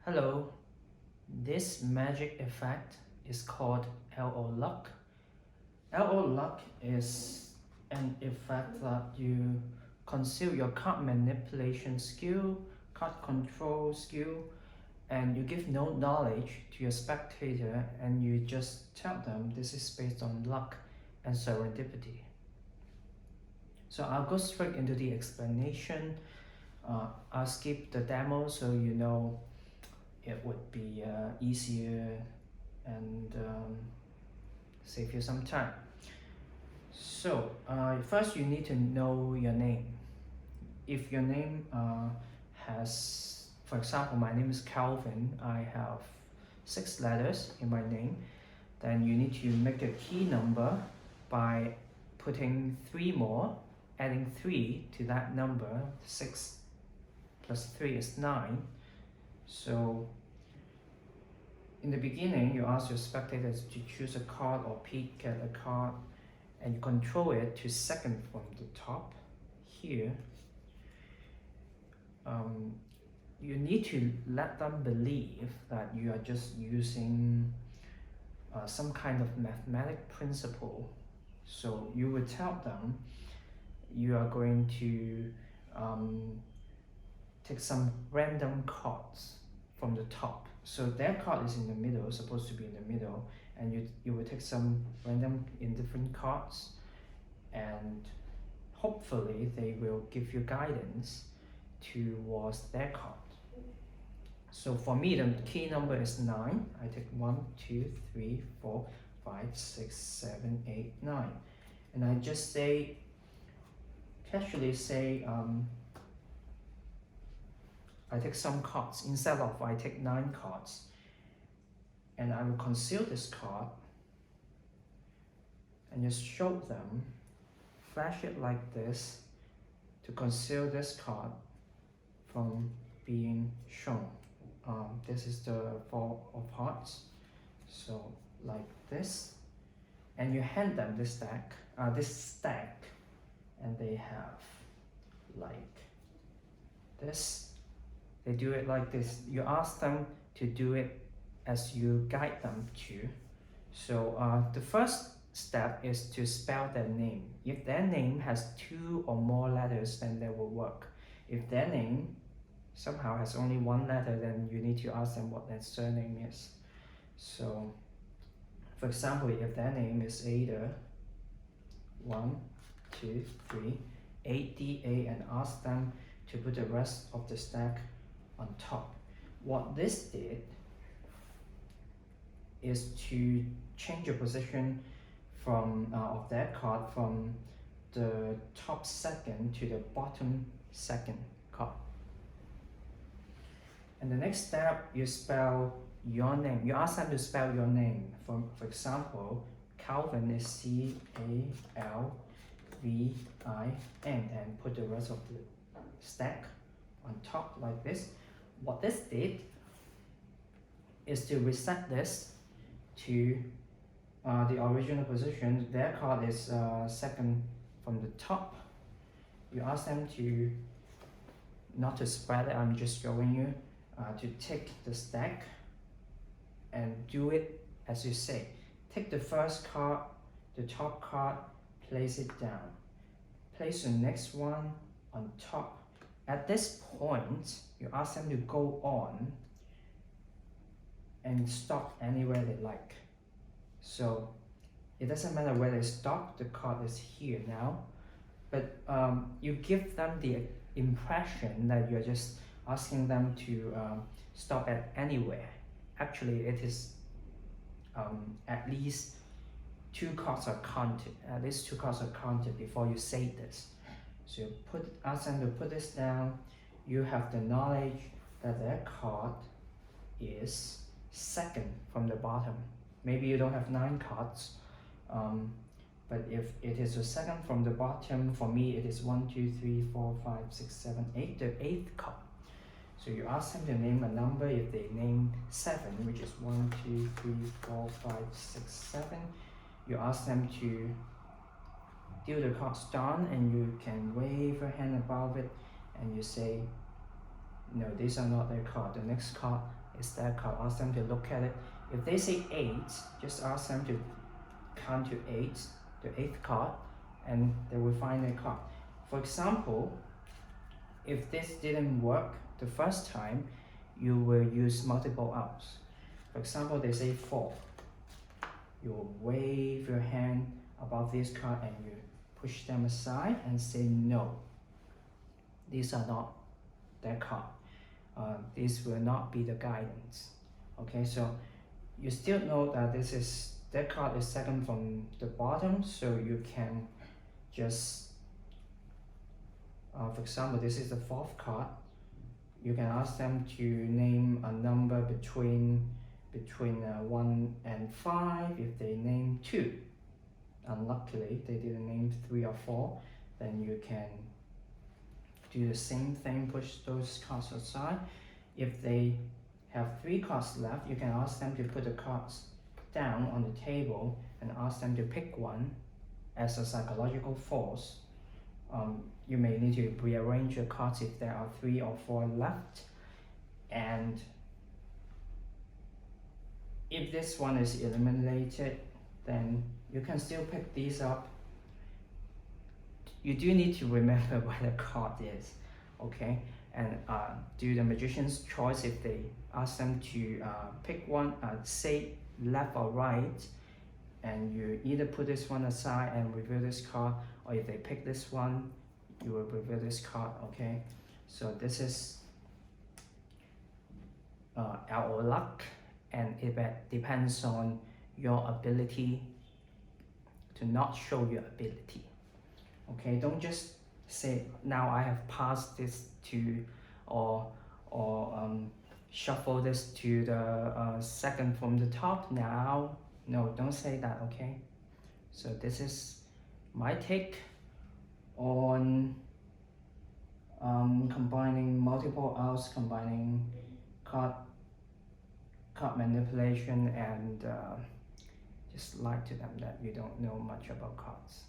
Hello, this magic effect is called LO Luck. LO Luck is an effect that you conceal your card manipulation skill, card control skill, and you give no knowledge to your spectator and you just tell them this is based on luck and serendipity. So I'll go straight into the explanation. I'll skip the demo so you know it would be easier and save you some time. So first you need to know your name. If your name has, for example, my name is Calvin, I have 6 letters in my name, then you need to make a key number by putting 3 more, adding 3 to that number. 6 plus 3 is 9. So in the beginning, you ask your spectators to choose a card or peek at a card and you control it to second from the top here. You need to let them believe that you are just using some kind of mathematic principle. So you would tell them you are going to take some random cards from the top. So their card is in the middle, supposed to be in the middle, and you will take some random indifferent cards and hopefully they will give you guidance towards their card. So for me, the key number is 9. I take 1, 2, 3, 4, 5, 6, 7, 8, 9. And I just say, casually say, I take some cards instead of I take 9 cards, and I will conceal this card and just show them, flash it like this to conceal this card from being shown. This is the 4 of hearts, so like this, and you hand them this stack, and they have like this. They do it like this. You ask them to do it as you guide them to. So the first step is to spell their name. If their name has 2 or more letters, then that will work. If their name somehow has only 1 letter, then you need to ask them what their surname is. So for example, if their name is Ada, 1, 2, 3, ADA, and ask them to put the rest of the stack on top. What this did is to change the position from of that card from the top second to the bottom second card. And the next step, you spell your name. You ask them to spell your name. For example, Calvin is C-A-L-V-I-N, and put the rest of the stack on top like this. What this did is to reset this to the original position. Their card is second from the top. You ask them to not to spread it, I'm just showing you, to take the stack and do it as you say. Take the first card, the top card, place it down. Place the next one on top. At this point, you ask them to go on and stop anywhere they like. So it doesn't matter where they stop, the card is here now. But you give them the impression that you're just asking them to stop at anywhere. Actually, it is at least 2 cards are counted. At least 2 cards are counted before you say this. So you ask them to put this down. You have the knowledge that their card is second from the bottom. Maybe you don't have 9 cards, but if it is the second from the bottom, for me it is 1, 2, 3, 4, 5, 6, 7, 8, the 8th card. So you ask them to name a number. If they name 7, which is 1, 2, 3, 4, 5, 6, 7, you ask them to deal the cards down, and you can wave your hand above it and you say, no, these are not their card. The next card is that card. Ask them to look at it. If they say 8, just ask them to count to 8, the 8th card, and they will find a card. For example, if this didn't work the first time, you will use multiple outs. For example, they say 4. You will wave your hand above this card and you push them aside and say no. These are not that card. This will not be the guidance. Okay, so you still know that that card is second from the bottom, so you can just, for example, this is the 4th card. You can ask them to name a number between 1 and 5. If they name 2, unluckily they didn't name 3 or 4, then you can do the same thing, push those cards aside. If they have 3 cards left, you can ask them to put the cards down on the table and ask them to pick one as a psychological force. You may need to rearrange your cards if there are 3 or 4 left, and if this one is eliminated, then you can still pick these up. You do need to remember where the card is, okay? And do the magician's choice. If they ask them to pick one, say left or right, and you either put this one aside and reveal this card, or if they pick this one, you will reveal this card, okay? So this is our luck, and it depends on your ability to not show your ability. Okay, don't just say now I have passed this to, or shuffle this to the second from the top now. No, don't say that, okay? So this is my take on combining multiple outs, combining card manipulation, and just lie to them that you don't know much about cards.